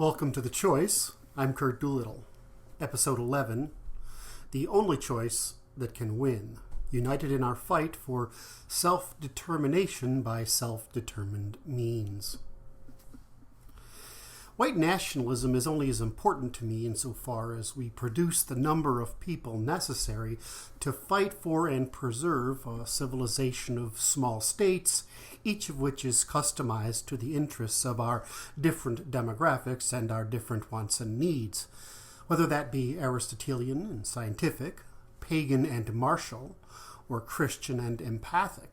Welcome to The Choice. I'm Kurt Doolittle. Episode 11, The Only Choice That Can Win. United in our fight for self-determination by self-determined means. White nationalism is only as important to me insofar as we produce the number of people necessary to fight for and preserve a civilization of small states, each of which is customized to the interests of our different demographics and our different wants and needs, whether that be Aristotelian and scientific, pagan and martial, or Christian and empathic.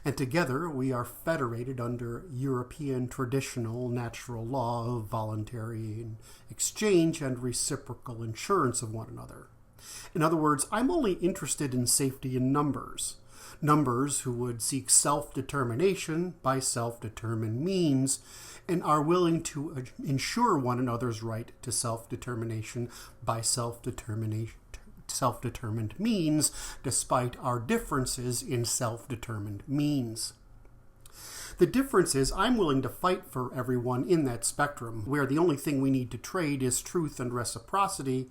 And together we are federated under European traditional natural law of voluntary exchange and reciprocal insurance of one another. In other words, I'm only interested in safety in numbers. Numbers who would seek self-determination by self-determined means and are willing to ensure one another's right to self-determination by self-determined means, despite our differences in self-determined means. The difference is I'm willing to fight for everyone in that spectrum, where the only thing we need to trade is truth and reciprocity,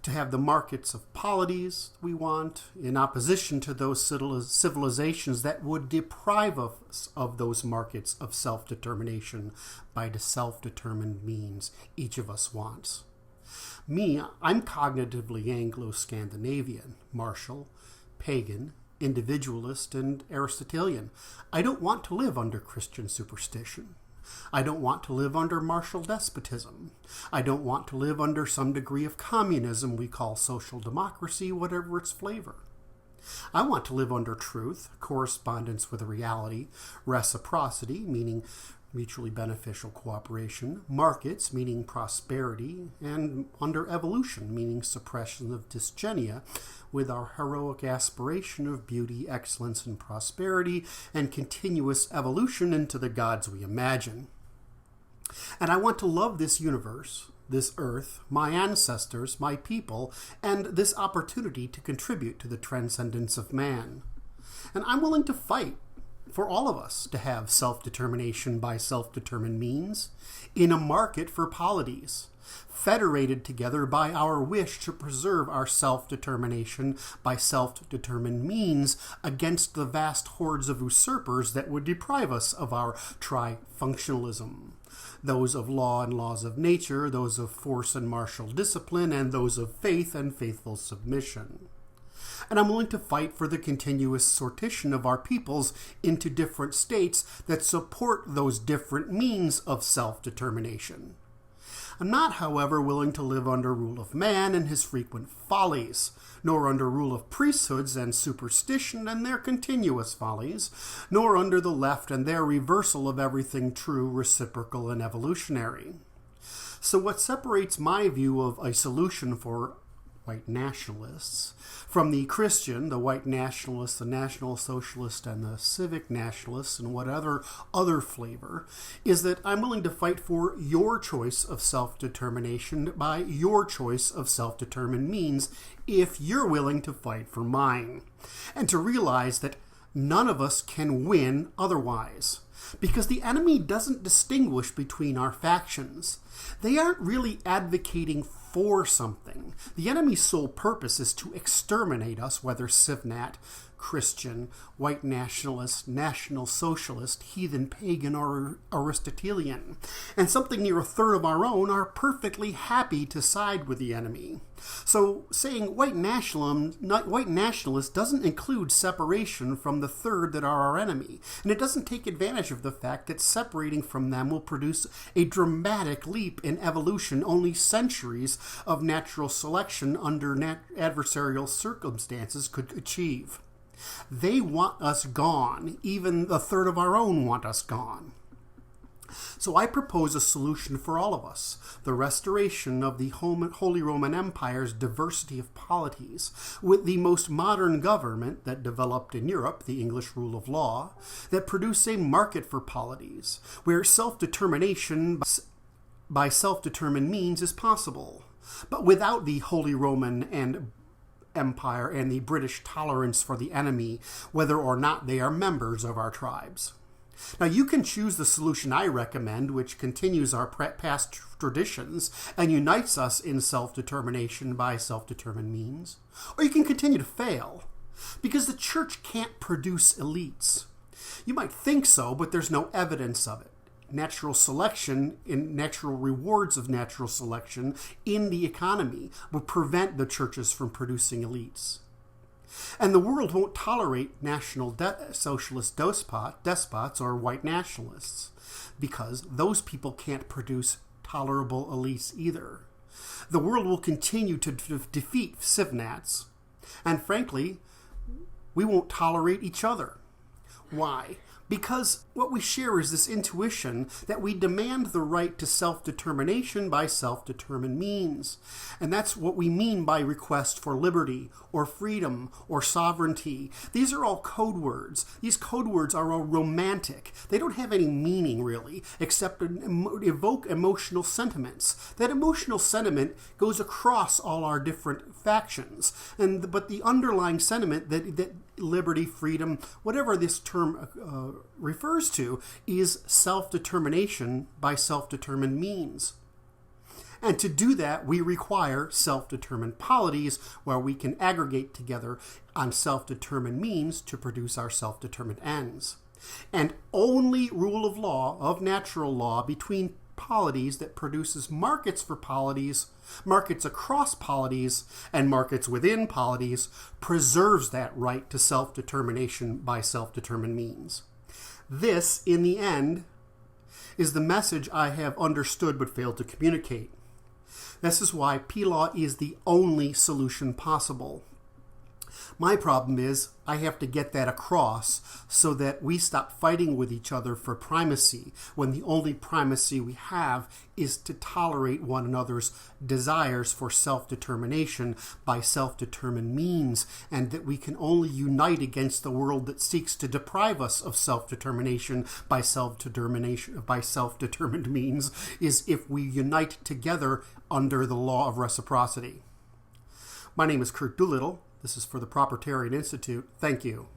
to have the markets of polities we want, in opposition to those civilizations that would deprive us of those markets of self-determination by the self-determined means each of us wants. Me, I'm cognitively Anglo-Scandinavian, martial, pagan, individualist, and Aristotelian. I don't want to live under Christian superstition. I don't want to live under martial despotism. I don't want to live under some degree of communism we call social democracy, whatever its flavor. I want to live under truth, correspondence with reality, reciprocity, meaning mutually beneficial cooperation, markets, meaning prosperity, and under evolution, meaning suppression of dysgenia, with our heroic aspiration of beauty, excellence, and prosperity, and continuous evolution into the gods we imagine. And I want to love this universe, this earth, my ancestors, my people, and this opportunity to contribute to the transcendence of man. And I'm willing to fight for all of us to have self-determination by self-determined means in a market for polities, federated together by our wish to preserve our self-determination by self-determined means against the vast hordes of usurpers that would deprive us of our trifunctionalism, those of law and laws of nature, those of force and martial discipline, and those of faith and faithful submission. And I'm willing to fight for the continuous sortition of our peoples into different states that support those different means of self-determination. I'm not, however, willing to live under rule of man and his frequent follies, nor under rule of priesthoods and superstition and their continuous follies, nor under the left and their reversal of everything true, reciprocal, and evolutionary. So what separates my view of a solution for white nationalists from the Christian, the white nationalist, the national socialist, and the civic nationalists, and whatever other flavor, is that I'm willing to fight for your choice of self-determination by your choice of self-determined means if you're willing to fight for mine. And to realize that none of us can win otherwise, because the enemy doesn't distinguish between our factions. They aren't really advocating for something. The enemy's sole purpose is to exterminate us, whether Civnat, Christian, white nationalist, national socialist, heathen pagan, or Aristotelian. And something near a third of our own are perfectly happy to side with the enemy. So saying white nationalist doesn't include separation from the third that are our enemy. And it doesn't take advantage of the fact that separating from them will produce a dramatic leap in evolution only centuries of natural selection under adversarial circumstances could achieve. They want us gone. Even a third of our own want us gone. So I propose a solution for all of us, the restoration of the Holy Roman Empire's diversity of polities, with the most modern government that developed in Europe, the English rule of law, that produced a market for polities, where self-determination by self-determined means is possible, but without the Holy Roman Empire and the British tolerance for the enemy, whether or not they are members of our tribes. Now, you can choose the solution I recommend, which continues our past traditions and unites us in self-determination by self-determined means. Or you can continue to fail, because the church can't produce elites. You might think so, but there's no evidence of it. Natural selection and natural rewards of natural selection in the economy will prevent the churches from producing elites. And the world won't tolerate national socialist despots or white nationalists, because those people can't produce tolerable elites either. The world will continue to defeat civnats, and frankly, we won't tolerate each other. Why? Because what we share is this intuition that we demand the right to self-determination by self-determined means. And that's what we mean by request for liberty or freedom or sovereignty. These are all code words. These code words are all romantic. They don't have any meaning, really, except evoke emotional sentiments. That emotional sentiment goes across all our different factions. But the underlying sentiment that liberty, freedom, whatever this term refers to, is self-determination by self-determined means. And to do that, we require self-determined polities where we can aggregate together on self-determined means to produce our self-determined ends. And only rule of law, of natural law, between polities that produces markets for polities, markets across polities, and markets within polities, preserves that right to self-determination by self-determined means. This, in the end, is the message I have understood but failed to communicate. This is why P-Law is the only solution possible. My problem is I have to get that across so that we stop fighting with each other for primacy when the only primacy we have is to tolerate one another's desires for self-determination by self-determined means, and that we can only unite against the world that seeks to deprive us of self-determination by self-determined means is if we unite together under the law of reciprocity. My name is Kurt Doolittle. This is for the Propertarian Institute. Thank you.